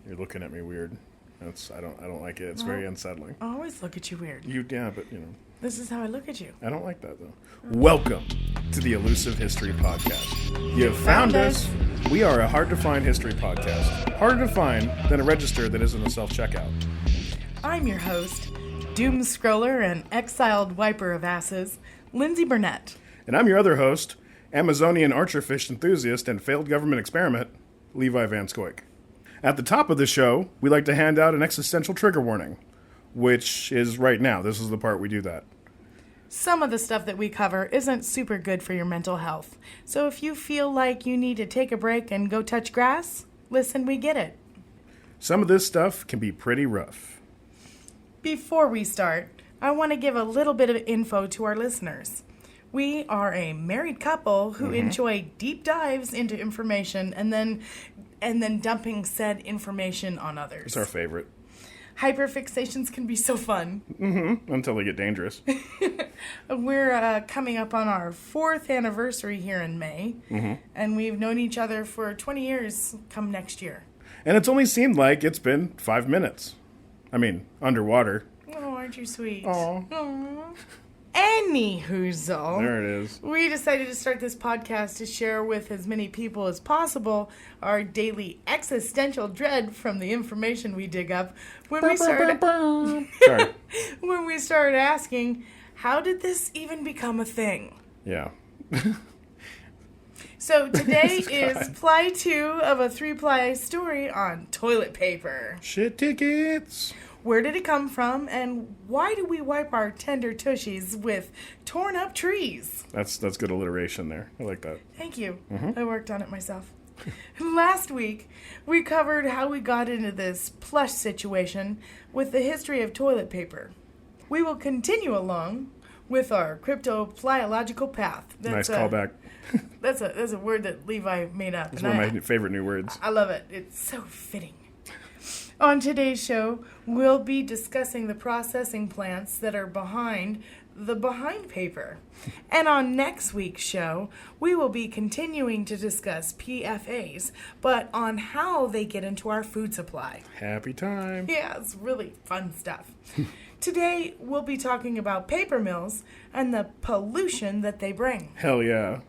You're looking at me weird. I don't like it. It's very unsettling. I always look at you weird. But This is how I look at you. I don't like that though. Welcome to the Elusive History Podcast. You have found us. We are a hard to find history podcast. Harder to find than a register that isn't a self-checkout. I'm your host, doom scroller and exiled wiper of asses, Lyndsay Burnett. And I'm your other host, Amazonian archerfish enthusiast and failed government experiment, Levi Van Lyndsay. At the top of the show, we like to hand out an existential trigger warning, which is right now. This is the part we do that. Some of the stuff that we cover isn't super good for your mental health. So if you feel like you need to take a break and go touch grass, listen, we get it. Some of this stuff can be pretty rough. Before we start, I want to give a little bit of info to our listeners. We are a married couple who enjoy deep dives into information and then dumping said information on others. It's our favorite. Hyperfixations can be so fun. Until they get dangerous. We're coming up on our 4th anniversary here in May, and we've known each other for 20 years come next year. And it's only seemed like it's been 5 minutes. I mean, underwater. Oh, aren't you sweet? Aw. Anyhoozle. There it is. We decided to start this podcast to share with as many people as possible our daily existential dread from the information we dig up when we started Sorry. when we started asking, how did this even become a thing? Yeah. So today is ply 2 of a 3-ply story on toilet paper. Shit tickets. Where did it come from, and why do we wipe our tender tushies with torn up trees? That's good alliteration there. I like that. Thank you. I worked on it myself. Last week, we covered how we got into this plush situation with the history of toilet paper. We will continue along with our crypto-plyological path. Nice callback. That's a word that Levi made up. It's one of my favorite new words. I love it. It's so fitting. On today's show, we'll be discussing the processing plants that are behind the behind paper. And on next week's show, we will be continuing to discuss PFAs, but on how they get into our food supply. Happy time. Yeah, it's really fun stuff. Today, we'll be talking about paper mills and the pollution that they bring. Hell yeah.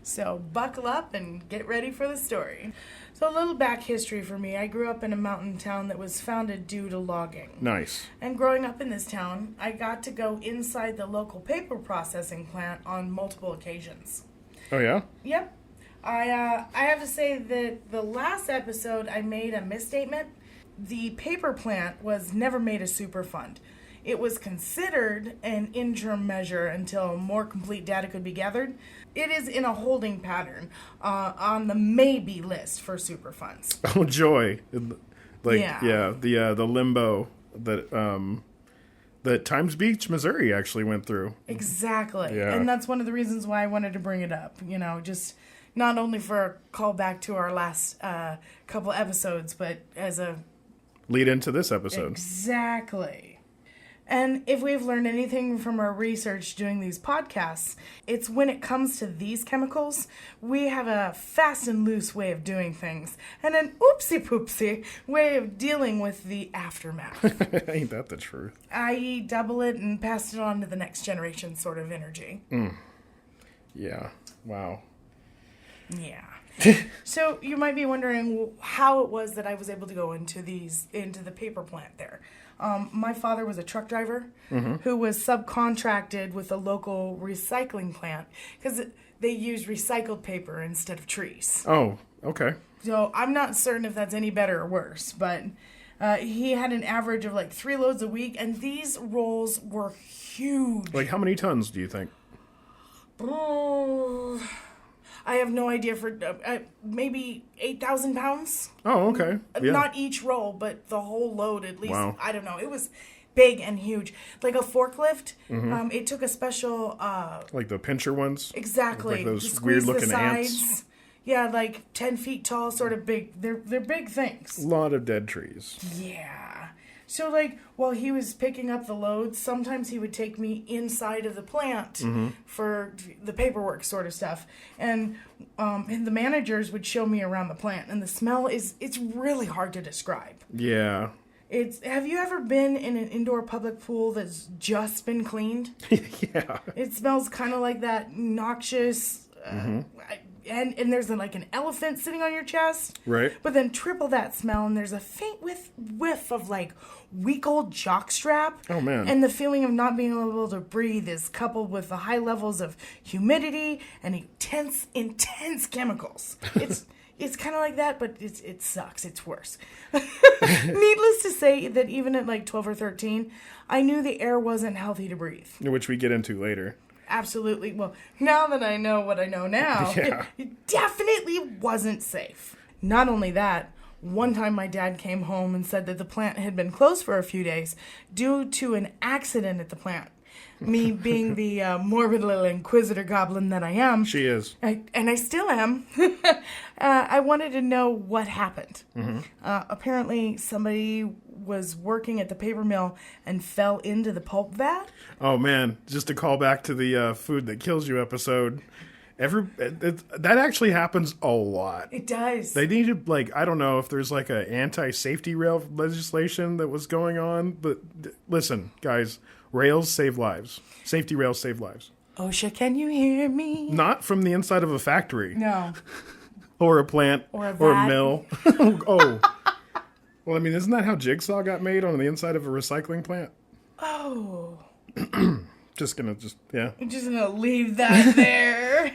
So buckle up and get ready for the story. So a little back history for me. I grew up in a mountain town that was founded due to logging. Nice. And growing up in this town, I got to go inside the local paper processing plant on multiple occasions. Oh, yeah? Yep. I have to say that the last episode I made a misstatement. The paper plant was never made a Superfund. It was considered an interim measure until more complete data could be gathered. It is in a holding pattern on the maybe list for Superfunds. Oh, joy. The limbo that Times Beach, Missouri actually went through. Exactly. Yeah. And that's one of the reasons why I wanted to bring it up. Just not only for a callback to our last couple episodes, but as a lead into this episode. Exactly. And if we've learned anything from our research doing these podcasts, it's when it comes to these chemicals, we have a fast and loose way of doing things and an oopsie-poopsie way of dealing with the aftermath. Ain't that the truth? I.e. double it and pass it on to the next generation sort of energy. Yeah. Wow. Yeah. So you might be wondering how it was that I was able to go into the paper plant there. My father was a truck driver who was subcontracted with a local recycling plant because they use recycled paper instead of trees. Oh, okay. So I'm not certain if that's any better or worse, but he had an average of like 3 loads a week, and these rolls were huge. Like how many tons do you think? Oh, I have no idea, for maybe 8,000 pounds. Oh, okay. Yeah. Not each roll, but the whole load at least. Wow. I don't know. It was big and huge. Like a forklift, it took a special... like the pincher ones? Exactly. Like those weird-looking ants? Yeah, like 10 feet tall, sort of big. They're big things. A lot of dead trees. Yeah. So, like, while he was picking up the loads, sometimes he would take me inside of the plant for the paperwork sort of stuff. And the managers would show me around the plant. And the smell it's really hard to describe. Yeah. Have you ever been in an indoor public pool that's just been cleaned? Yeah. It smells kind of like that noxious... And there's like an elephant sitting on your chest. Right. But then triple that smell, and there's a faint whiff of like week old jockstrap. Oh, man. And the feeling of not being able to breathe is coupled with the high levels of humidity and intense chemicals. It's kind of like that, but it sucks. It's worse. Needless to say that even at like 12 or 13, I knew the air wasn't healthy to breathe. Which we get into later. Absolutely. Well, now that I know what I know now, Yeah. it definitely wasn't safe. Not only that, one time my dad came home and said that the plant had been closed for a few days due to an accident at the plant. Me being the morbid little inquisitor goblin that I am. She is. And I still am. I wanted to know what happened. Apparently, somebody was working at the paper mill and fell into the pulp vat. Oh, man. Just to call back to the food that kills you episode. That actually happens a lot. It does. They need to, like, I don't know if there's like a anti-safety rail legislation that was going on, but listen, guys, rails save lives. Safety rails save lives. OSHA, can you hear me? Not from the inside of a factory. No. Or a plant. Or a Or a vat. mill. Oh. Well, I mean, isn't that how Jigsaw got made, on the inside of a recycling plant? Oh. I'm just gonna leave that there.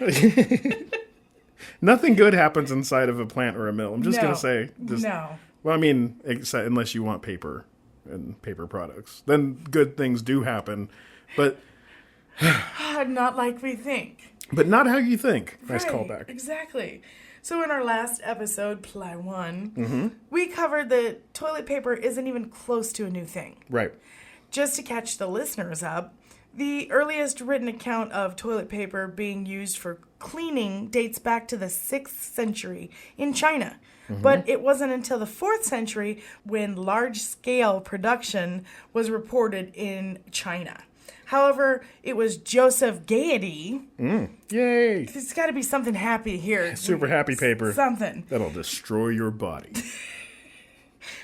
Nothing good happens inside of a plant or a mill. I'm just gonna say. No. Well, I mean, unless you want paper and paper products, then good things do happen, but Not like we think. but not how you think. Nice Right, callback. Exactly. So in our last episode, Ply 1, we covered that toilet paper isn't even close to a new thing. Right. Just to catch the listeners up, the earliest written account of toilet paper being used for cleaning dates back to the 6th century in China. But it wasn't until the 4th century when large-scale production was reported in China. However, it was Joseph Gaiety. Yay! There's got to be something happy here. Super happy paper. Something. That'll destroy your body.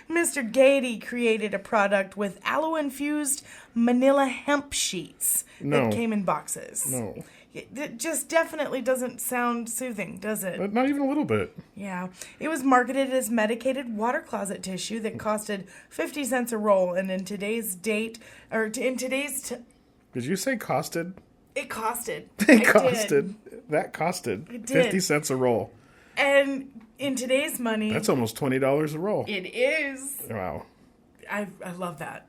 Mr. Gaiety created a product with aloe-infused manila hemp sheets No. that came in boxes. No. It just definitely doesn't sound soothing, does it? Not even a little bit. Yeah. It was marketed as medicated water closet tissue that costed 50 cents a roll, and in today's Did you say costed? it costed. It I costed. did. That costed. It did. 50 cents a roll. And in today's money, That's almost $20 a roll. it is. Wow. I love that.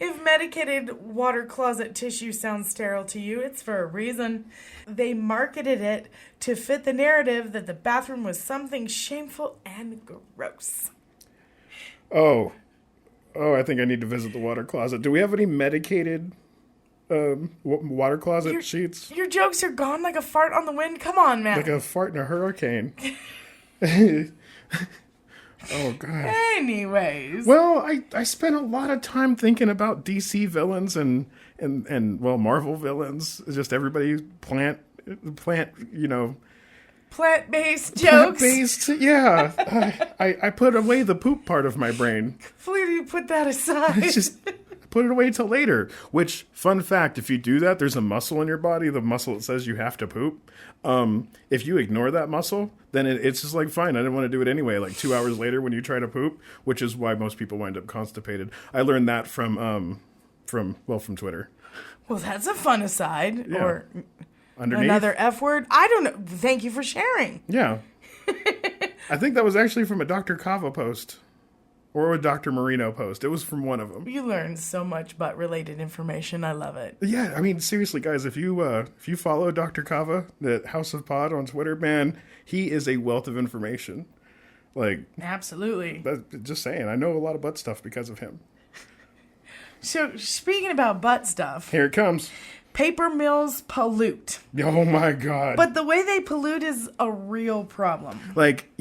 If medicated water closet tissue sounds sterile to you, it's for a reason. They marketed it to fit the narrative that the bathroom was something shameful and gross. Oh, I think I need to visit the water closet. Do we have any medicated water closet sheets? Your jokes are gone like a fart on the wind. Come on, man. Like a fart in a hurricane. Oh, God. Anyways. Well, I spent a lot of time thinking about DC villains and Marvel villains. Just everybody plant, Plant-based jokes. plant-based. Yeah. I put away the poop part of my brain. Please you put that aside. It's just put it away till later. Which, fun fact, if you do that, there's a muscle in your body, the muscle that says you have to poop. If you ignore that muscle, then it's just like, fine, I didn't want to do it anyway. Like 2 hours later when you try to poop, which is why most people wind up constipated. I learned that from Twitter. Well, that's a fun aside. Yeah. Or Underneath. another F word. I don't know. Thank you for sharing. Yeah. I think that was actually from a Dr. Kava post. Or a Dr. Marino post. It was from one of them. You learn so much butt-related information. I love it. Yeah, I mean, seriously, guys, if you follow Dr. Kava, the House of Pod on Twitter, man, he is a wealth of information. Like, Absolutely. just saying, I know a lot of butt stuff because of him. So, speaking about butt stuff, Here it comes. paper mills pollute. Oh my God. But the way they pollute is a real problem. Like,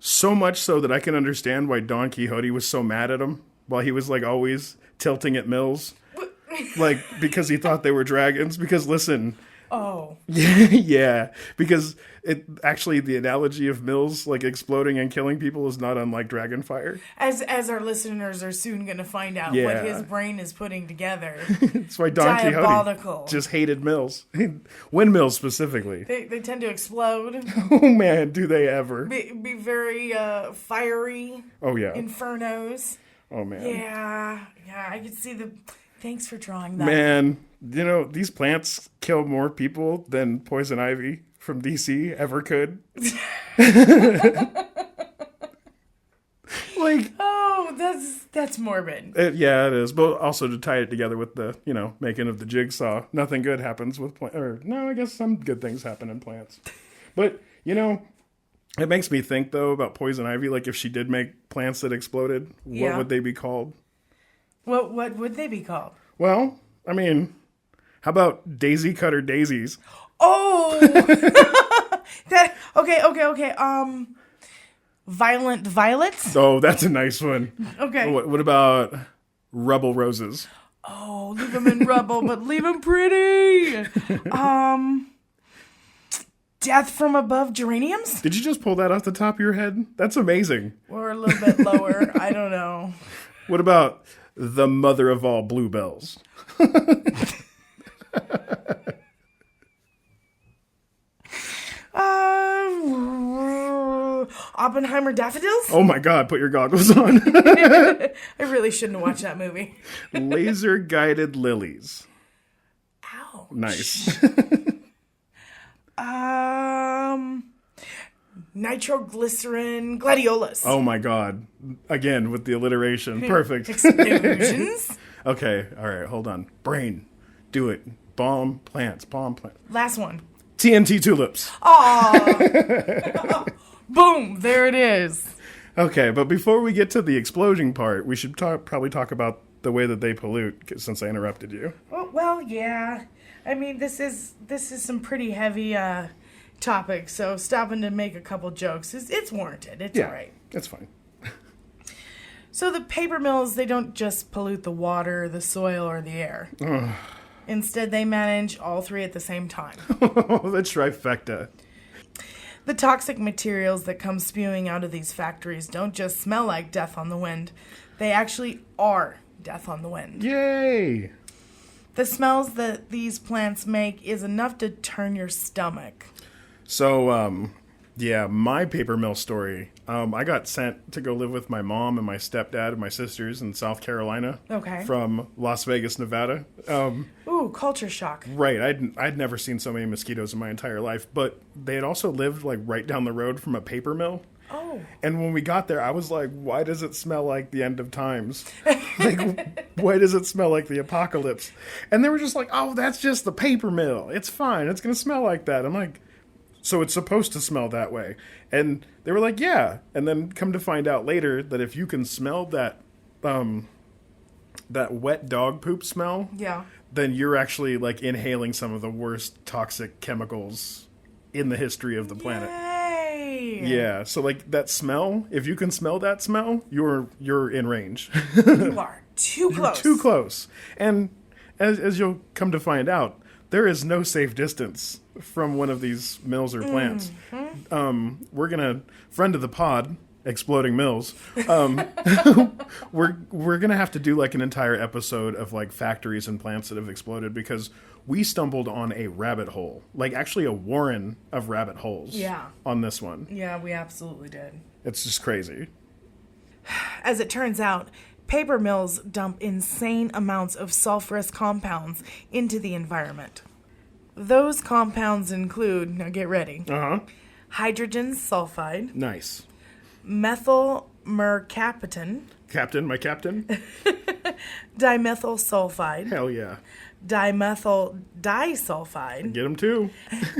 So much so that I can understand why Don Quixote was so mad at him while he was like always tilting at Mills. Like, because he thought they were dragons. Because listen. Oh. Yeah. Because actually the analogy of Mills like exploding and killing people is not unlike dragon fire. As our listeners are soon going to find out what his brain is putting together. That's why Don Diabolical. Quixote just hated Mills. Windmills specifically. They tend to explode. Oh man, do they ever. Be very fiery. Oh yeah. Infernos. Oh man. Yeah, I could see the... Thanks for drawing that. Man, these plants kill more people than poison ivy from DC ever could. Like, oh, that's morbid. Yeah, it is. But also to tie it together with the, making of the jigsaw, nothing good happens with plants. Or, no, I guess some good things happen in plants. But, it makes me think, though, about poison ivy. Like, if she did make plants that exploded, what would they be called? What would they be called? Well, I mean, how about daisy cutter daisies? Oh! Okay. Violent violets? Oh, that's a nice one. Okay. What about rubble roses? Oh, leave them in rubble, but leave them pretty. Death from above geraniums? Did you just pull that off the top of your head? That's amazing. Or a little bit lower. I don't know. What about the mother of all bluebells? Oppenheimer daffodils? Oh my God, put your goggles on. I really shouldn't watch that movie. Laser guided lilies. Ouch. Nice. Nitroglycerin gladiolas. Oh my God. Again, with the alliteration. Perfect. Explosions. Okay, all right, hold on. Brain. Do it. Bomb plants. Last one. TNT tulips. Aww. Boom, there it is. Okay, but before we get to the explosion part, we should probably talk about the way that they pollute, since I interrupted you. Well, yeah. I mean, this is some pretty heavy topic, so stopping to make a couple jokes it's warranted. It's all right. That's fine. So the paper mills, they don't just pollute the water, the soil, or the air. Instead, they manage all three at the same time. The trifecta. The toxic materials that come spewing out of these factories don't just smell like death on the wind. They actually are death on the wind. Yay! The smells that these plants make is enough to turn your stomach. So, my paper mill story. I got sent to go live with my mom and my stepdad and my sisters in South Carolina. Okay. From Las Vegas, Nevada. Ooh, culture shock. Right. I'd never seen so many mosquitoes in my entire life. But they had also lived, like, right down the road from a paper mill. Oh. And when we got there, I was like, why does it smell like the end of times? Like, why does it smell like the apocalypse? And they were just like, oh, that's just the paper mill. It's fine. It's going to smell like that. I'm like, so it's supposed to smell that way. And they were like, yeah. And then come to find out later that if you can smell that wet dog poop smell, then you're actually like inhaling some of the worst toxic chemicals in the history of the planet. Yay. Yeah. So like that smell, if you can smell that smell, you're in range. You are too close. Too close. And as you'll come to find out, there is no safe distance from one of these mills or plants. Mm-hmm. We're gonna, friend of the pod, Exploding Mills. We're gonna have to do like an entire episode of like factories and plants that have exploded because we stumbled on a rabbit hole, like actually a warren of rabbit holes. Yeah. On this one. Yeah, we absolutely did. It's just crazy. As it turns out, paper mills dump insane amounts of sulfurous compounds into the environment. Those compounds include, now get ready, hydrogen sulfide. Nice. Methyl mercaptan. My captain. Dimethyl sulfide. Hell yeah. Dimethyl disulfide. Get them too.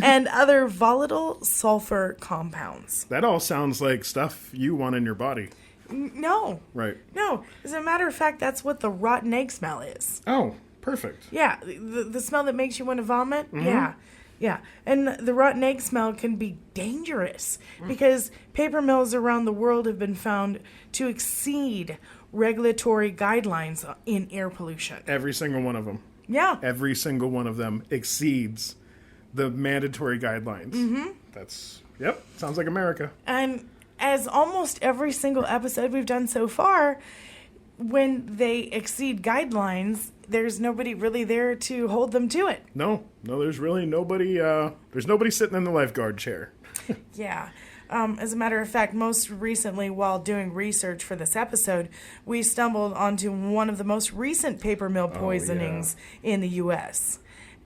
And other volatile sulfur compounds. That all sounds like stuff you want in your body. No. Right. No. As a matter of fact, that's what the rotten egg smell is. Oh, perfect. Yeah. The smell that makes you want to vomit? Mm-hmm. Yeah. Yeah, and the rotten egg smell can be dangerous because paper mills around the world have been found to exceed regulatory guidelines in air pollution. Every single one of them. Yeah. Every single one of them exceeds the mandatory guidelines. Mm-hmm. Sounds like America. And as almost every single episode we've done so far, when they exceed guidelines, there's nobody really there to hold them to it. No, there's really nobody, there's nobody sitting in the lifeguard chair. Yeah. As a matter of fact, most recently, while doing research for this episode, we stumbled onto one of the most recent paper mill poisonings in the U.S.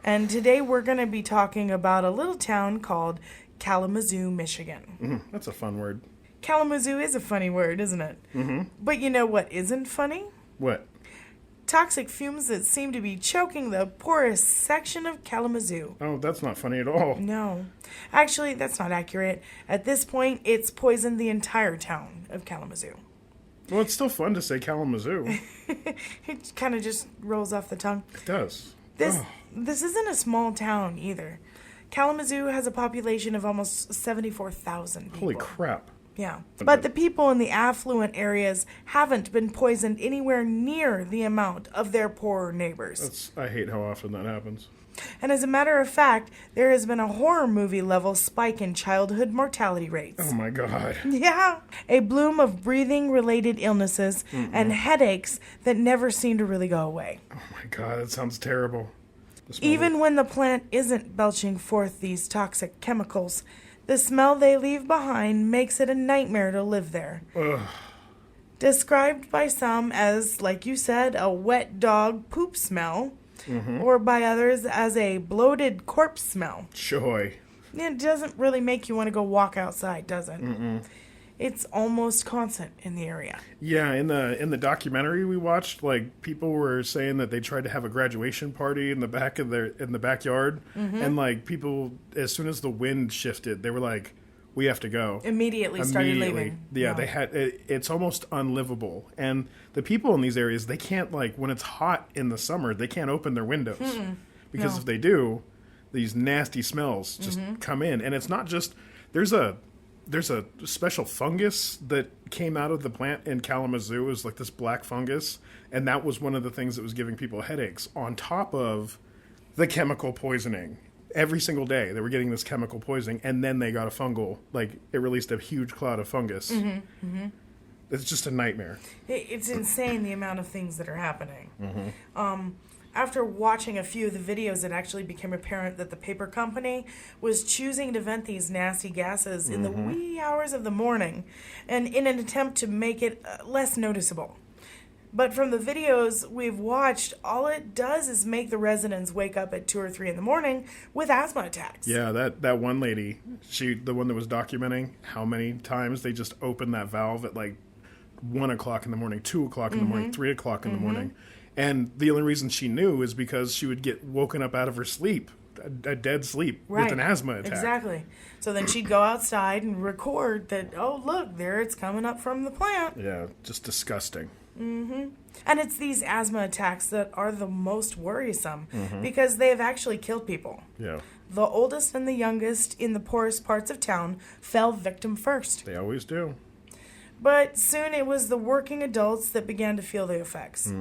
And today we're going to be talking about a little town called Kalamazoo, Michigan. That's a fun word. Kalamazoo is a funny word, isn't it? Mm-hmm. But you know what isn't funny? What? Toxic fumes that seem to be choking the poorest section of Kalamazoo. Oh, that's not funny at all. No. Actually, that's not accurate. At this point, it's poisoned the entire town of Kalamazoo. Well, it's still fun to say Kalamazoo. It kind of just rolls off the tongue. It does. This isn't a small town either. Kalamazoo has a population of almost 74,000 people. Holy crap. Yeah. But the people in the affluent areas haven't been poisoned anywhere near the amount of their poorer neighbors. I hate how often that happens. And as a matter of fact, there has been a horror movie level spike in childhood mortality rates. Oh my God. Yeah. A bloom of breathing related illnesses and headaches that never seem to really go away. Oh my God, that sounds terrible. Even when the plant isn't belching forth these toxic chemicals, the smell they leave behind makes it a nightmare to live there. Ugh. Described by some as, like you said, a wet dog poop smell, or by others as a bloated corpse smell. Joy. It doesn't really make you want to go walk outside, does it? Mm-mm. It's almost constant in the area. Yeah, in the documentary we watched, like people were saying that they tried to have a graduation party in the backyard, and like people, as soon as the wind shifted, they were like, "We have to go." Immediately started leaving. Yeah, they had. It's almost unlivable, and the people in these areas, they can't, like, when it's hot in the summer, they can't open their windows because if they do, these nasty smells just come in, and it's not just there's a special fungus that came out of the plant in Kalamazoo. It was like this black fungus, and that was one of the things that was giving people headaches on top of the chemical poisoning. Every single day they were getting this chemical poisoning, and then they got a fungal, like it released a huge cloud of fungus. It's just a nightmare. It's insane the amount of things that are happening. After watching a few of the videos, it actually became apparent that the paper company was choosing to vent these nasty gases in the wee hours of the morning, and in an attempt to make it less noticeable. But from the videos we've watched, all it does is make the residents wake up at 2 or 3 in the morning with asthma attacks. Yeah, that one lady, the one that was documenting how many times they just opened that valve at like 1 o'clock in the morning, 2 o'clock in the morning, 3 o'clock in the morning. And the only reason she knew is because she would get woken up out of her sleep, a dead sleep, with an asthma attack. Exactly. So then she'd go outside and record that, oh, look, there it's coming up from the plant. Yeah, just disgusting. And it's these asthma attacks that are the most worrisome because they have actually killed people. Yeah. The oldest and the youngest in the poorest parts of town fell victim first. They always do. But soon it was the working adults that began to feel the effects.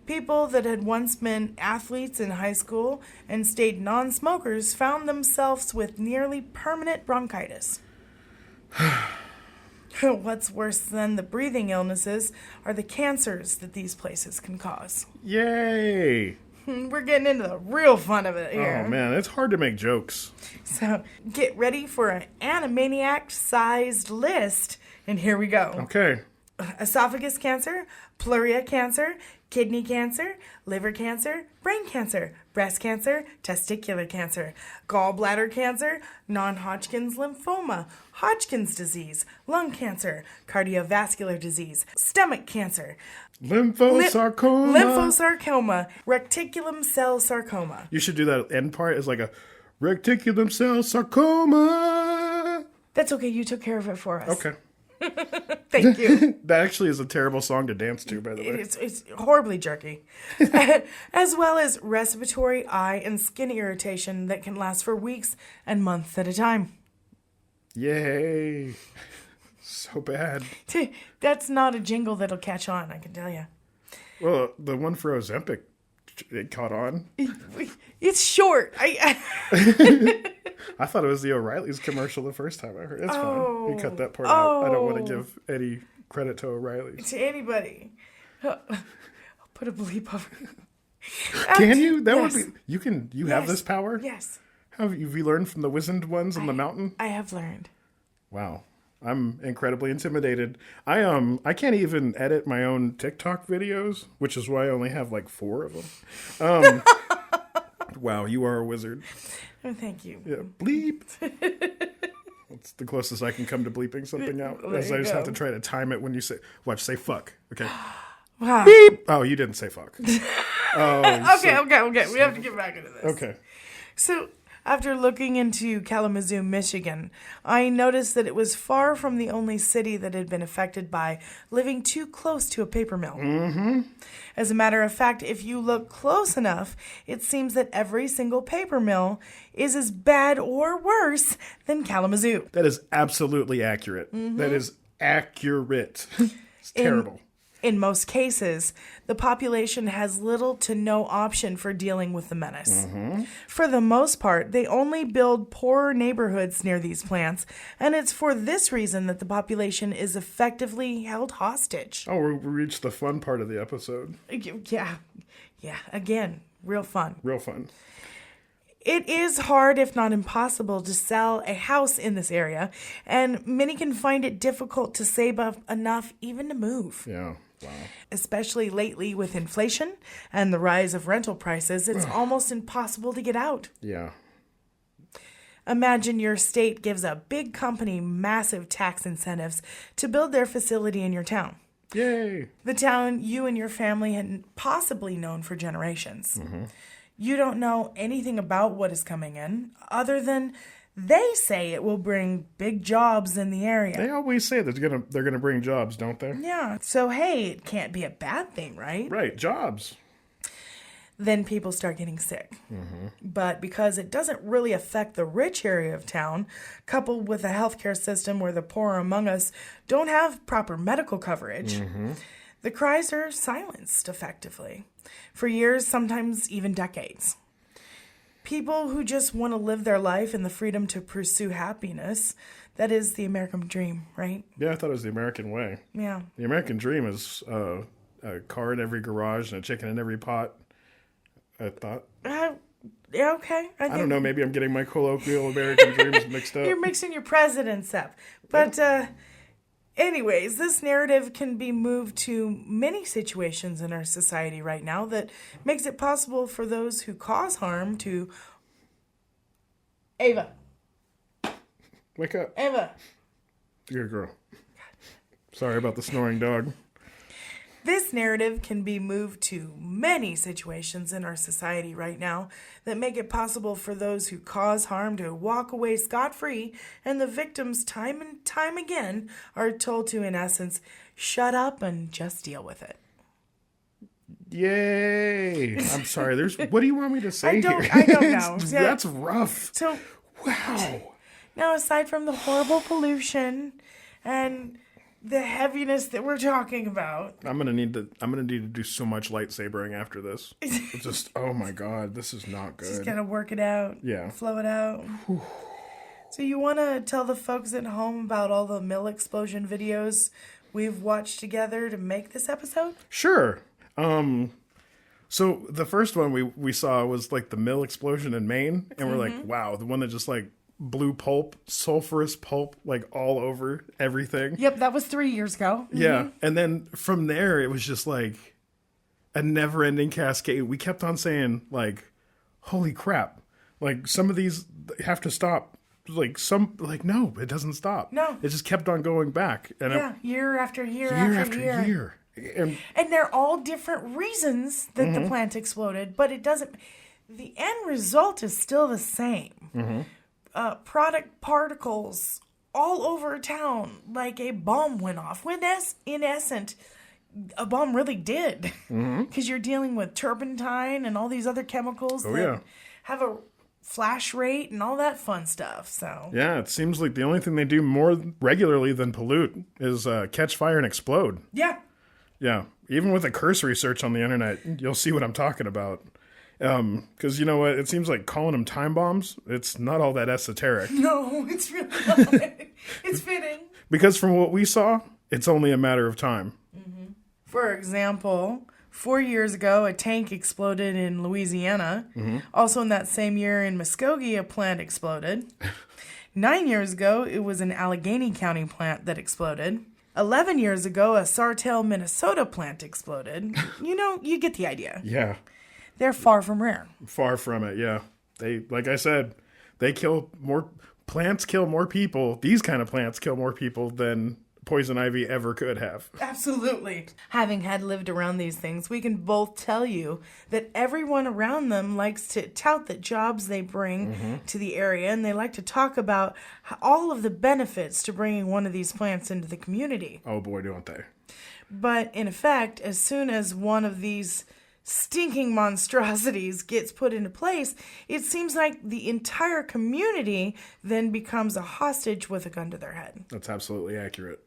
People that had once been athletes in high school and stayed non-smokers found themselves with nearly permanent bronchitis. What's worse than the breathing illnesses are the cancers that these places can cause. Yay! We're getting into the real fun of it here. Oh, man, it's hard to make jokes. So get ready for an Animaniac-sized list, and here we go. Okay. Esophagus cancer, pleuria cancer, kidney cancer, liver cancer, brain cancer, breast cancer, testicular cancer, gallbladder cancer, non-Hodgkin's lymphoma, Hodgkin's disease, lung cancer, cardiovascular disease, stomach cancer, Lymphosarcoma, reticulum cell sarcoma. You should do that end part as like a reticulum cell sarcoma. That's okay, you took care of it for us. Okay. Thank you. That actually is a terrible song to dance to, by the way. It's horribly jerky. As well as respiratory, eye, and skin irritation that can last for weeks and months at a time. Yay. So bad. That's not a jingle that'll catch on, I can tell you. Well, the one for Ozempic, it caught on. It's short. I thought it was the O'Reilly's commercial the first time I heard it. It's fine. You cut that part out. I don't want to give any credit to O'Reilly's. To anybody. I'll put a bleep over. Can you? That yes. would be. You can. You have this power. Yes. Have you learned from the wizened ones on the mountain? I have learned. Wow. I'm incredibly intimidated. I can't even edit my own TikTok videos, which is why I only have like 4 of them. Wow, you are a wizard. Oh, thank you. Yeah, bleep. That's the closest I can come to bleeping something out. As I just have to try to time it when you say fuck. Okay. Wow. Beep. Oh, you didn't say fuck. Okay. We have to get back into this. Okay. So, after looking into Kalamazoo, Michigan, I noticed that it was far from the only city that had been affected by living too close to a paper mill. Mm-hmm. As a matter of fact, if you look close enough, it seems that every single paper mill is as bad or worse than Kalamazoo. That is absolutely accurate. Mm-hmm. That is accurate. It's terrible. In most cases, the population has little to no option for dealing with the menace. Mm-hmm. For the most part, they only build poorer neighborhoods near these plants, and it's for this reason that the population is effectively held hostage. Oh, we reached the fun part of the episode. Yeah. Again, real fun. Real fun. It is hard, if not impossible, to sell a house in this area, and many can find it difficult to save up enough even to move. Yeah. Wow. Especially lately with inflation and the rise of rental prices, it's almost impossible to get out. Yeah. Imagine your state gives a big company massive tax incentives to build their facility in your town. Yay. The town you and your family had possibly known for generations. Mm-hmm. You don't know anything about what is coming in, other than they say it will bring big jobs in the area. They always say that they're gonna bring jobs, don't they? Yeah. So, hey, it can't be a bad thing, right? Right, jobs. Then people start getting sick. Mm-hmm. But because it doesn't really affect the rich area of town, coupled with a healthcare system where the poor among us don't have proper medical coverage, the cries are silenced effectively. For years, sometimes even decades. People who just want to live their life and the freedom to pursue happiness, that is the American dream, right? Yeah, I thought it was the American way. Yeah. The American dream is a car in every garage and a chicken in every pot, I thought. Yeah, okay. I don't know, maybe I'm getting my colloquial American dreams mixed up. You're mixing your presidents up. But anyways, this narrative can be moved to many situations in our society right now that makes it possible for those who cause harm to... Ava. Wake up. Ava. Good girl. Sorry about the snoring dog. This narrative can be moved to many situations in our society right now that make it possible for those who cause harm to walk away scot-free, and the victims time and time again are told to, in essence, shut up and just deal with it. Yay! I'm sorry. What do you want me to say here? I don't know. That's rough. So, wow. Now, aside from the horrible pollution and the heaviness that we're talking about, I'm gonna need to do so much lightsabering after this. It's just, oh my god, this is not good. Just gotta work it out. Yeah. Flow it out. So you want to tell the folks at home about all the mill explosion videos we've watched together to make this episode? Sure. So the first one we saw was like the mill explosion in Maine, and we're like, wow, the one that just like blew pulp, sulfurous pulp, like all over everything. Yep, that was 3 years ago. Mm-hmm. Yeah, and then from there, it was just like a never-ending cascade. We kept on saying, like, holy crap. Like, some of these have to stop. No, it doesn't stop. No. It just kept on going back. And year after year after year. And they're all different reasons that the plant exploded, but it doesn't... The end result is still the same. Mm-hmm. Product particles all over town like a bomb went off. When in essence, a bomb really did. Because you're dealing with turpentine and all these other chemicals that have a flash rate and all that fun stuff. So yeah, it seems like the only thing they do more regularly than pollute is catch fire and explode. Yeah. Yeah, even with a cursory search on the internet, you'll see what I'm talking about. Because you know what? It seems like calling them time bombs, it's not all that esoteric. No, it's really not. It's fitting. Because from what we saw, it's only a matter of time. For example, 4 years ago, a tank exploded in Louisiana. Also in that same year in Muskogee, a plant exploded. 9 years ago, it was an Allegheny County plant that exploded. 11 years ago, a Sartell, Minnesota plant exploded. You know, you get the idea. Yeah. They're far from rare. Far from it, yeah. They, like I said, they kill more, plants kill more people, these kind of plants kill more people than poison ivy ever could have. Absolutely. Having had lived around these things, we can both tell you that everyone around them likes to tout the jobs they bring to the area, and they like to talk about all of the benefits to bringing one of these plants into the community. Oh boy, don't they. But in effect, as soon as one of these stinking monstrosities gets put into place, it seems like the entire community then becomes a hostage with a gun to their head. That's absolutely accurate.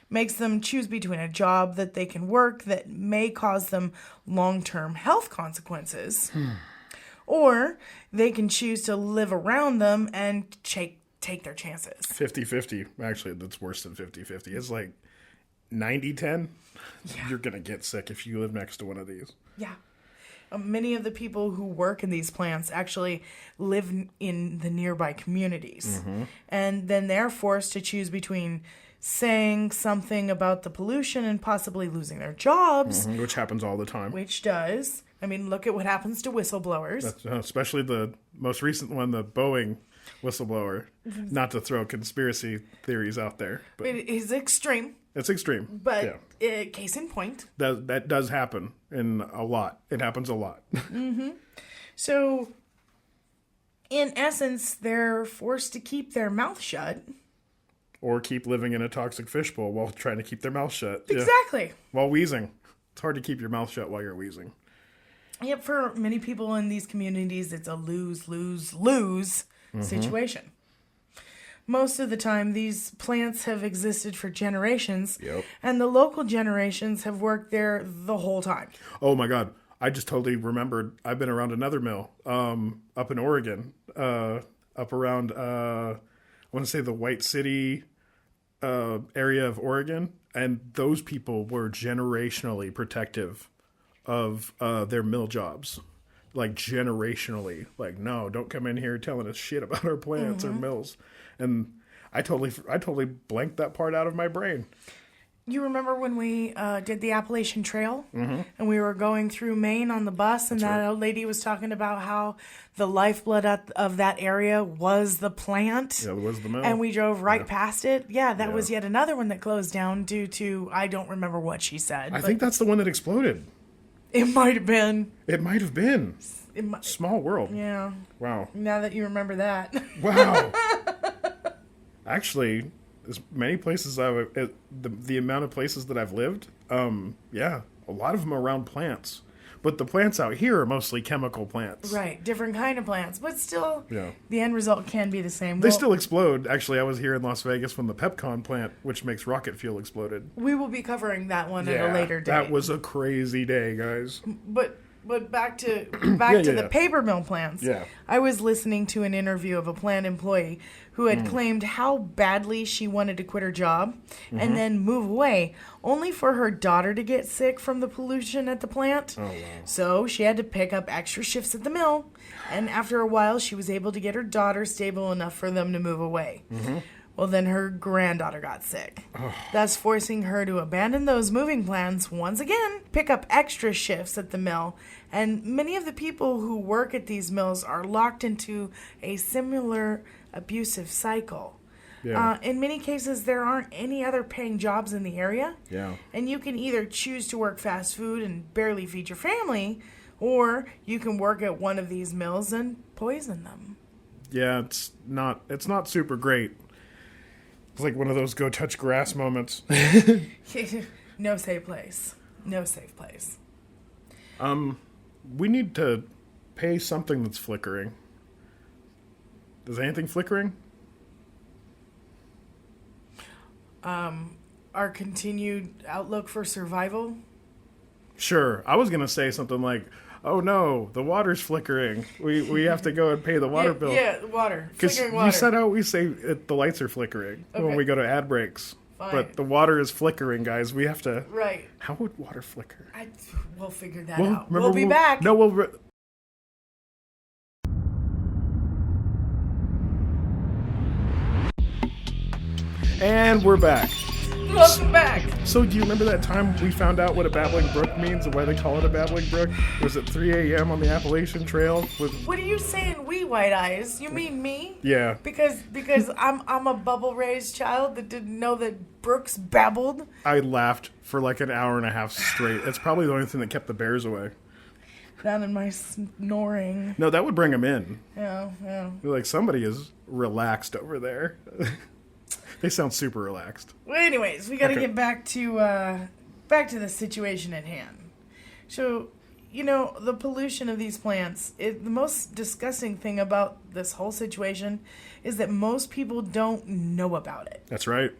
Makes them choose between a job that they can work that may cause them long-term health consequences, or they can choose to live around them and take their chances. 50-50. Actually, that's worse than 50-50. It's like 90-10. Yeah. You're going to get sick if you live next to one of these. Yeah. Many of the people who work in these plants actually live in the nearby communities. And then they're forced to choose between saying something about the pollution and possibly losing their jobs. Which happens all the time. Which does. I mean, look at what happens to whistleblowers. Especially the most recent one, the Boeing whistleblower. Not to throw conspiracy theories out there. But it is extreme. It's extreme. But case in point. That does happen in a lot. It happens a lot. So, in essence, they're forced to keep their mouth shut. Or keep living in a toxic fishbowl while trying to keep their mouth shut. Exactly. Yeah. While wheezing. It's hard to keep your mouth shut while you're wheezing. Yep, for many people in these communities, it's a lose-lose-lose situation. Most of the time, these plants have existed for generations, and the local generations have worked there the whole time. Oh my God. I just totally remembered. I've been around another mill up in Oregon, up around, I want to say the White City area of Oregon, and those people were generationally protective of their mill jobs. Like generationally. Like, no, don't come in here telling us shit about our plants or mills. And I totally blanked that part out of my brain. You remember when we did the Appalachian Trail? And we were going through Maine on the bus, and that old lady was talking about how the lifeblood of that area was the plant. Yeah, it was the mill. And we drove past it. Yeah, that was yet another one that closed down due to, I don't remember what she said. I think that's the one that exploded. It might have been. It might have been. Small world. Yeah. Wow. Now that you remember that. Wow. Actually, as many places the amount of places that I've lived, a lot of them are around plants. But the plants out here are mostly chemical plants. Right, different kind of plants. But still, the end result can be the same. They still explode. Actually, I was here in Las Vegas when the Pepcon plant, which makes rocket fuel, exploded. We will be covering that one at a later date. That was a crazy day, guys. But back to the paper mill plants. Yeah. I was listening to an interview of a plant employee who had claimed how badly she wanted to quit her job and then move away, only for her daughter to get sick from the pollution at the plant. Oh, wow. So she had to pick up extra shifts at the mill, and after a while she was able to get her daughter stable enough for them to move away. Well, then her granddaughter got sick, thus forcing her to abandon those moving plans once again, pick up extra shifts at the mill. And many of the people who work at these mills are locked into a similar abusive cycle. Yeah. In many cases, there aren't any other paying jobs in the area. Yeah. And you can either choose to work fast food and barely feed your family, or you can work at one of these mills and poison them. Yeah, it's not super great. It's like one of those go touch grass moments. No safe place. No safe place. We need to pay something that's flickering. Is anything flickering? Our continued outlook for survival. Sure. I was going to say something like, oh no, the water's flickering. We have to go and pay the water bill. Yeah, water. Because Flickering water. you said how we say the lights are flickering when we go to ad breaks. Fine. But the water is flickering, guys. We have to... Right. How would water flicker? We'll figure that out. Remember, We'll be back. No, we'll... And we're back. Welcome back. So do you remember that time we found out what a babbling brook means and why they call it a babbling brook? It was at 3 a.m. on the Appalachian Trail. What are you saying, wee white eyes? You mean me? Yeah. Because I'm a bubble-raised child that didn't know that brooks babbled? I laughed for like an hour and a half straight. It's probably the only thing that kept the bears away. That and my snoring. No, that would bring them in. Yeah. Like, somebody is relaxed over there. They sound super relaxed. Well, anyways, we got to get back to the situation at hand. So, the pollution of these plants. The most disgusting thing about this whole situation is that most people don't know about it. That's right.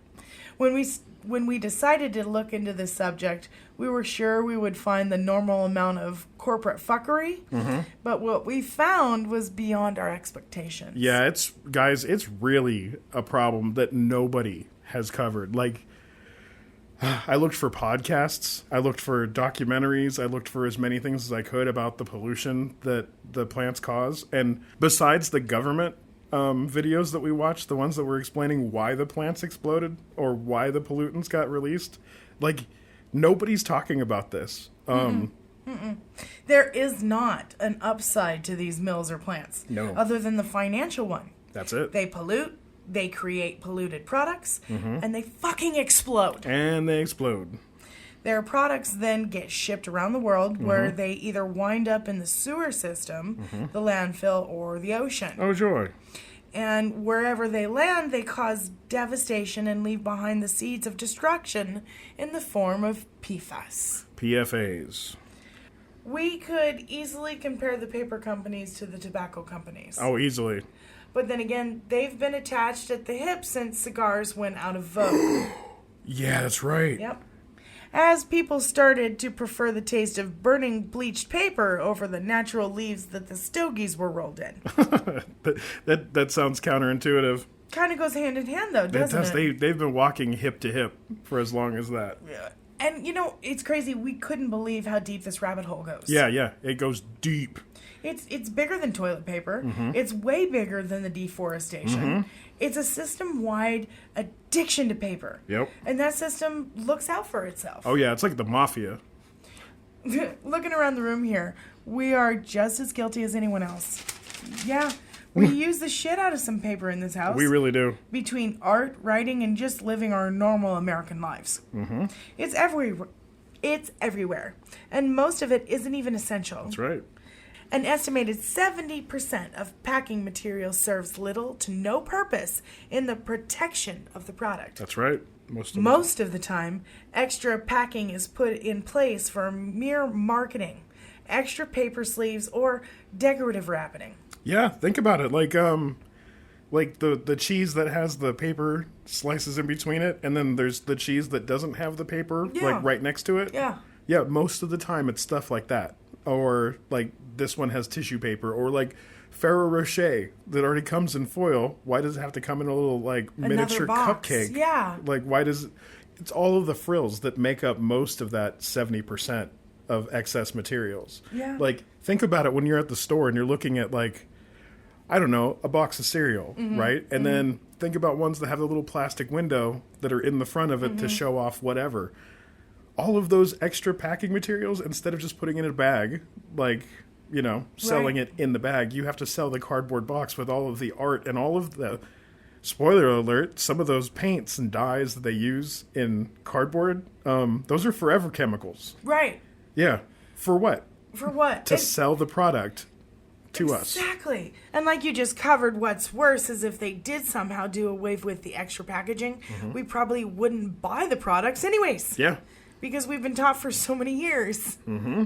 When we decided to look into this subject, we were sure we would find the normal amount of corporate fuckery, but what we found was beyond our expectations. Yeah, it's really a problem that nobody has covered. Like, I looked for podcasts, I looked for documentaries, I looked for as many things as I could about the pollution that the plants cause, and besides the government videos that we watched, the ones that were explaining why the plants exploded or why the pollutants got released, like, nobody's talking about this. There is not an upside to these mills or plants. No. Other than the financial one. That's it. They pollute, they create polluted products, and they fucking explode. And they explode. Their products then get shipped around the world where they either wind up in the sewer system, the landfill, or the ocean. Oh, joy. And wherever they land, they cause devastation and leave behind the seeds of destruction in the form of PFAS. PFAs. We could easily compare the paper companies to the tobacco companies. Oh, easily. But then again, they've been attached at the hip since cigars went out of vogue. Yeah, that's right. Yep. As people started to prefer the taste of burning bleached paper over the natural leaves that the stogies were rolled in. that sounds counterintuitive. Kind of goes hand in hand, though, doesn't it? They've been walking hip to hip for as long as that. Yeah. And, it's crazy. We couldn't believe how deep this rabbit hole goes. Yeah. It goes deep. It's bigger than toilet paper. It's way bigger than the deforestation. It's a system-wide addiction to paper. Yep. And that system looks out for itself. Oh, yeah. It's like the mafia. Looking around the room here, we are just as guilty as anyone else. Yeah, we use the shit out of some paper in this house. We really do. Between art, writing, and just living our normal American lives. It's everywhere. And most of it isn't even essential. That's right. An estimated 70% of packing material serves little to no purpose in the protection of the product. That's right. Most of the time, extra packing is put in place for mere marketing, extra paper sleeves, or decorative wrapping. Yeah, think about it. Like the cheese that has the paper slices in between it, and then there's the cheese that doesn't have the paper, like right next to it. Yeah. Yeah, most of the time it's stuff like that. Or like this one has tissue paper, or like Ferrero Rocher that already comes in foil. Why does it have to come in a little like miniature cupcake? Yeah. Like it's all of the frills that make up most of that 70% of excess materials. Yeah. Like, think about it when you're at the store and you're looking at like, I don't know, a box of cereal, right? And then think about ones that have a little plastic window that are in the front of it to show off whatever. All of those extra packing materials, instead of just putting it in a bag, like, selling it in the bag, you have to sell the cardboard box with all of the art and all of the, spoiler alert, some of those paints and dyes that they use in cardboard, those are forever chemicals. Right. Yeah. For what? For what? To sell the product to us. Exactly. And like you just covered, what's worse is if they did somehow do away with the extra packaging, we probably wouldn't buy the products anyways. Yeah. Because we've been taught for so many years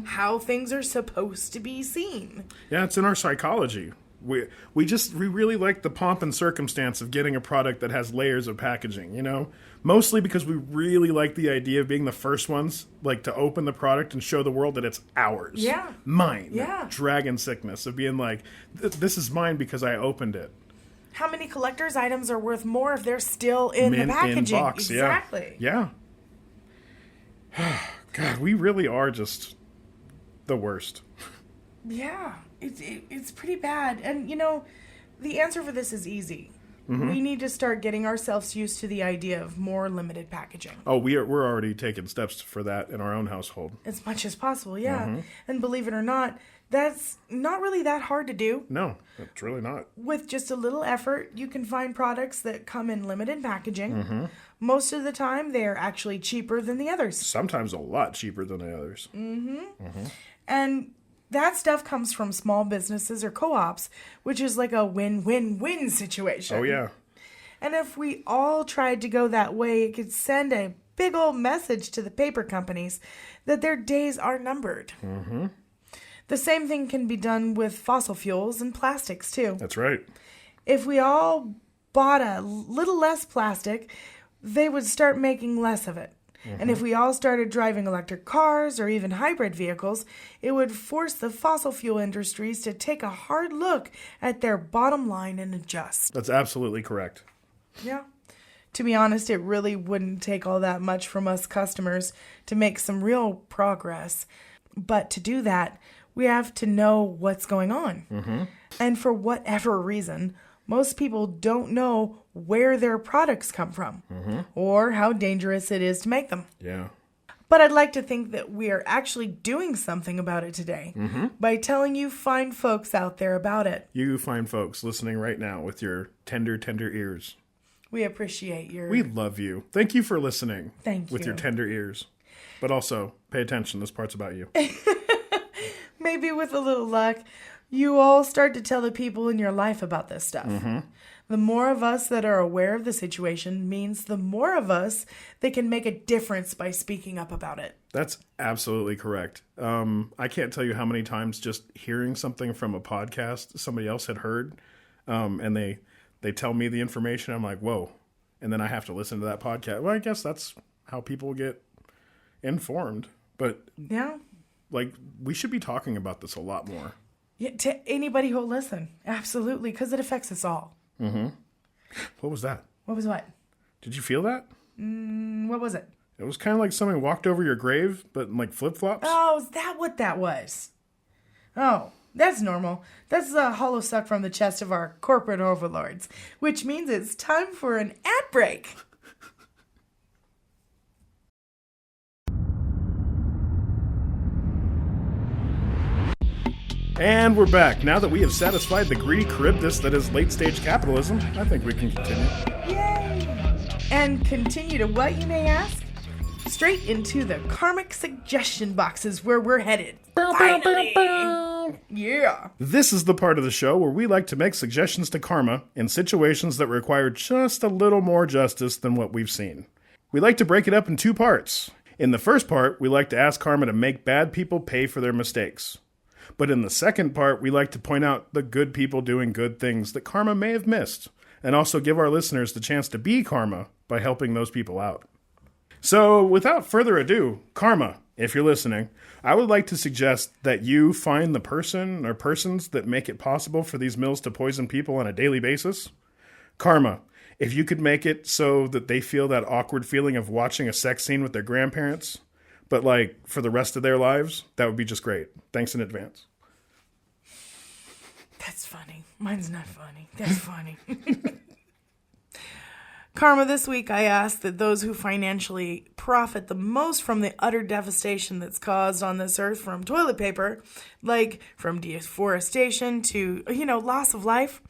how things are supposed to be seen. Yeah, it's in our psychology. We really like the pomp and circumstance of getting a product that has layers of packaging, you know? Mostly because we really like the idea of being the first ones, like, to open the product and show the world that it's ours. Yeah. Mine. Yeah. Dragon sickness of being like, this is mine because I opened it. How many collector's items are worth more if they're still in the packaging? In box, exactly. Yeah. God, we really are just the worst. Yeah, it's pretty bad. And, you know, the answer for this is easy. We need to start getting ourselves used to the idea of more limited packaging. Oh, we're already taking steps for that in our own household. As much as possible, yeah. And believe it or not, that's not really that hard to do. No, it's really not. With just a little effort, you can find products that come in limited packaging. Most of the time, they are actually cheaper than the others. Sometimes a lot cheaper than the others. And that stuff comes from small businesses or co-ops, which is like a win-win-win situation. Oh, yeah. And if we all tried to go that way, it could send a big old message to the paper companies that their days are numbered. The same thing can be done with fossil fuels and plastics, too. That's right. If we all bought a little less plastic, they would start making less of it. And if we all started driving electric cars or even hybrid vehicles, it would force the fossil fuel industries to take a hard look at their bottom line and adjust. That's absolutely correct. Yeah. To be honest, it really wouldn't take all that much from us customers to make some real progress. But to do that, we have to know what's going on. And for whatever reason, most people don't know where their products come from or how dangerous it is to make them. Yeah. But I'd like to think that we are actually doing something about it today by telling you fine folks out there about it. You fine folks listening right now with your tender, tender ears. We appreciate your... We love you. Thank you for listening. Thank with you. your tender ears. But also, pay attention. This part's about you. Maybe with a little luck, you all start to tell the people in your life about this stuff. The more of us that are aware of the situation means the more of us that can make a difference by speaking up about it. That's absolutely correct. I can't tell you how many times just hearing something from a podcast somebody else had heard, and they tell me the information, I'm like, whoa. And then I have to listen to that podcast. Well, I guess that's how people get informed. But, Yeah. like, we should be talking about this a lot more. Yeah, to anybody who'll listen. Absolutely, because it affects us all. What was that? What was what? Did you feel that? What was it? It was kind of like somebody walked over your grave, but in, like, flip-flops. Oh, is that what that was? Oh, that's normal. That's the hollow suck from the chest of our corporate overlords, which means it's time for an ad break. And we're back. Now that we have satisfied the greedy Charybdis that is late-stage capitalism, I think we can continue. Yay! And continue to what, you may ask? Straight into the karmic suggestion boxes where we're headed. Finally! Yeah! This is the part of the show where we like to make suggestions to karma in situations that require just a little more justice than what we've seen. We like to break it up in two parts. In the first part, we like to ask karma to make bad people pay for their mistakes. But in the second part, we like to point out the good people doing good things that karma may have missed, and also give our listeners the chance to be karma by helping those people out. So, without further ado, karma, if you're listening, I would like to suggest that you find the person or persons that make it possible for these mills to poison people on a daily basis. Karma, if you could make it so that they feel that awkward feeling of watching a sex scene with their grandparents, but, like, for the rest of their lives, that would be just great. Thanks in advance. That's funny. Mine's not funny. That's funny. Karma, this week I ask that those who financially profit the most from the utter devastation that's caused on this earth from toilet paper, like from deforestation to, loss of life,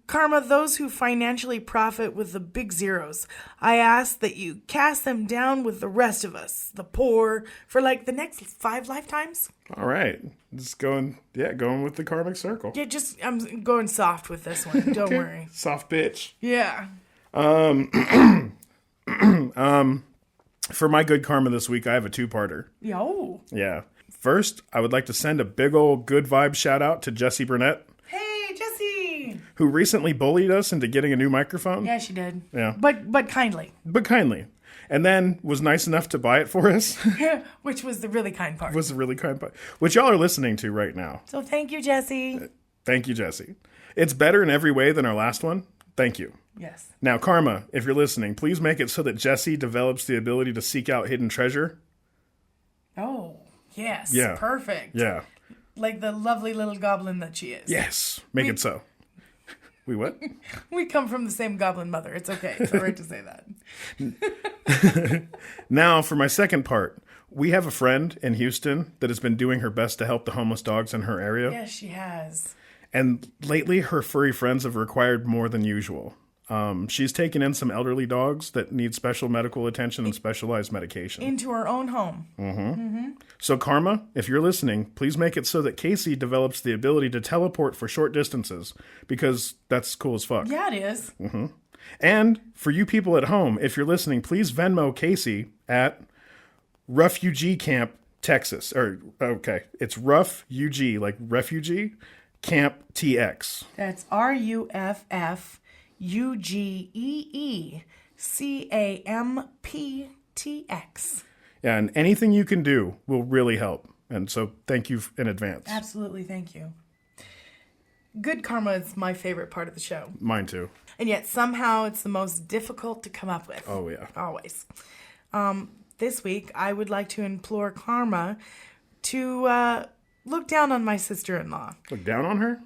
Karma, those who financially profit with the big zeros, I ask that you cast them down with the rest of us, the poor, for like the next 5 lifetimes. All right. Just going with the karmic circle. Yeah, I'm going soft with this one. Don't worry. Soft bitch. Yeah. For my good karma this week, I have a 2-parter. Yo. Yeah. First, I would like to send a big old good vibe shout out to Jessie Burnett, Hey, Jesse. who recently bullied us into getting a new microphone. Yeah, she did. Yeah. But kindly. But kindly. And then was nice enough to buy it for us. Which was the really kind part. Was a really kind part. Which y'all are listening to right now. So thank you, Jesse. Thank you, Jessie. It's better in every way than our last one. Thank you. Yes. Now, Karma, if you're listening, please make it so that Jessie develops the ability to seek out hidden treasure. Oh, yes. Yeah. Perfect. Yeah. Like the lovely little goblin that she is. Yes. Make it so. We what? We come from the same goblin mother. It's okay. It's all right to say that. Now, for my second part. We have a friend in Houston that has been doing her best to help the homeless dogs in her area. Yes, she has. And lately, her furry friends have required more than usual. She's taken in some elderly dogs that need special medical attention and specialized medication. Into her own home. So, Karma, if you're listening, please make it so that Casey develops the ability to teleport for short distances, because that's cool as fuck. Yeah, it is. And for you people at home, if you're listening, please Venmo Casey at Refugee Camp, Texas. It's Rough UG, like refugee, Camp TX. That's RUFFUGEECAMPTX. Yeah, and anything you can do will really help. And so thank you in advance. Absolutely, thank you. Good karma is my favorite part of the show. Mine too. And yet somehow it's the most difficult to come up with. Oh, yeah. Always. This week, I would like to implore Karma to look down on my sister-in-law. Look down on her?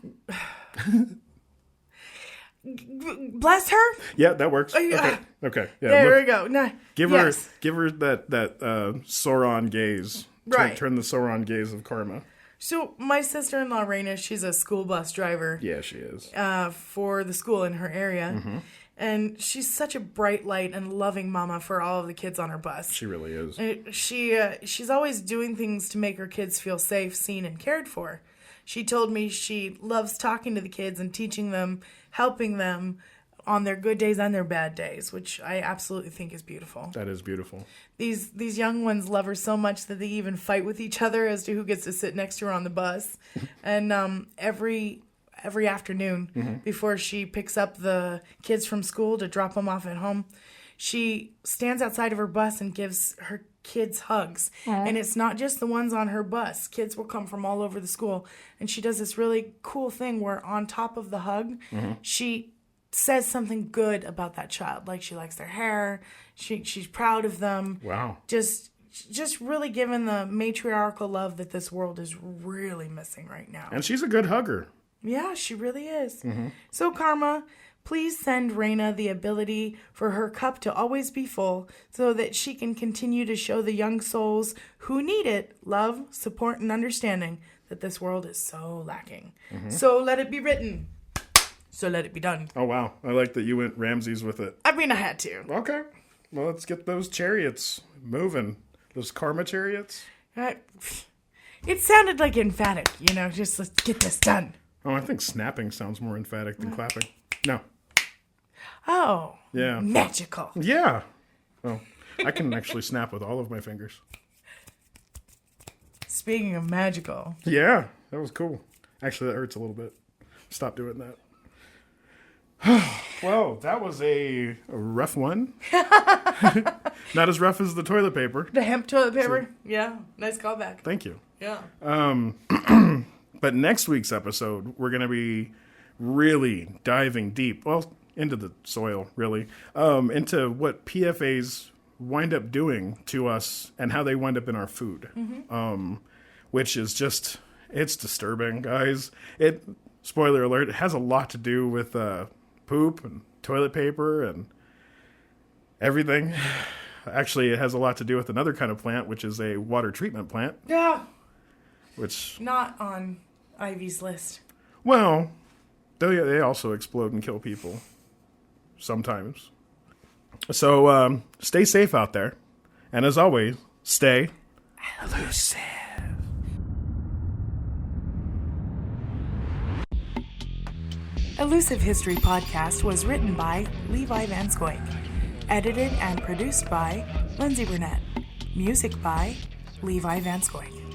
Bless her? Yeah, that works. Okay. Yeah, There we go. No, Give her that Sauron gaze. Right. Turn the Sauron gaze of Karma. So my sister-in-law, Raina, she's a school bus driver. Yeah, she is. For the school in her area. And she's such a bright light and loving mama for all of the kids on her bus. She really is. She's always doing things to make her kids feel safe, seen, and cared for. She told me she loves talking to the kids and teaching them, helping them on their good days and their bad days, which I absolutely think is beautiful. That is beautiful. These young ones love her so much that they even fight with each other as to who gets to sit next to her on the bus. And every afternoon before she picks up the kids from school to drop them off at home, she stands outside of her bus and gives her kids hugs. And it's not just the ones on her bus. Kids will come from all over the school. And she does this really cool thing where on top of the hug, she says something good about that child. Like she likes their hair. She's proud of them. Wow. Just really giving the matriarchal love that this world is really missing right now. And she's a good hugger. Yeah, she really is. So, Karma, please send Raina the ability for her cup to always be full so that she can continue to show the young souls who need it love, support, and understanding that this world is so lacking. So let it be written. So let it be done. Oh, wow. I like that you went Ramses with it. I mean, I had to. Okay. Well, let's get those chariots moving. Those karma chariots. It sounded like emphatic, just let's get this done. Oh, I think snapping sounds more emphatic than clapping. No. Oh. Yeah. Magical. Yeah. Oh, I can actually snap with all of my fingers. Speaking of magical. Yeah, that was cool. Actually, that hurts a little bit. Stop doing that. Whoa, that was a rough one. Not as rough as the toilet paper. The hemp toilet paper? Yeah. Nice callback. Thank you. Yeah. But next week's episode, we're going to be really diving deep, well, into the soil, really, into what PFAs wind up doing to us and how they wind up in our food, which is just, it's disturbing, guys. Spoiler alert, it has a lot to do with poop and toilet paper and everything. Actually, it has a lot to do with another kind of plant, which is a water treatment plant. Yeah. Which... Not on Ivy's list. Well, They also explode and kill people. Sometimes. So, stay safe out there. And as always, stay elusive. Elusive History Podcast was written by Levi Van Scoik. Edited and produced by Lyndsay Burnett. Music by Levi Van Scoik.